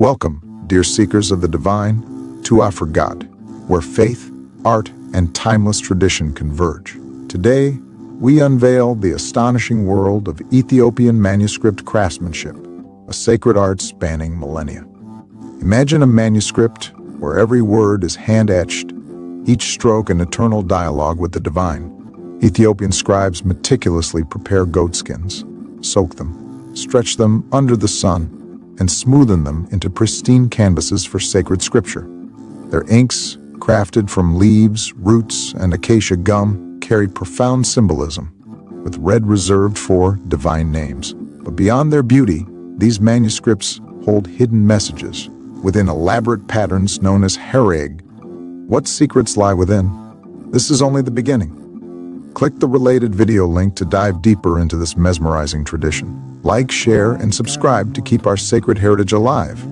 Welcome, dear seekers of the divine, to Afragat, where faith, art, and timeless tradition converge. Today, we unveil the astonishing world of Ethiopian manuscript craftsmanship, a sacred art spanning millennia. Imagine a manuscript where every word is hand-etched, each stroke an eternal dialogue with the divine. Ethiopian scribes meticulously prepare goatskins, soak them, stretch them under the sun, and smoothen them into pristine canvases for sacred scripture. Their inks, crafted from leaves, roots, and acacia gum, carry profound symbolism, with red reserved for divine names. But beyond their beauty, these manuscripts hold hidden messages within elaborate patterns known as hereg. What secrets lie within? This is only the beginning. Click the related video link to dive deeper into this mesmerizing tradition. Like, share, and subscribe to keep our sacred heritage alive.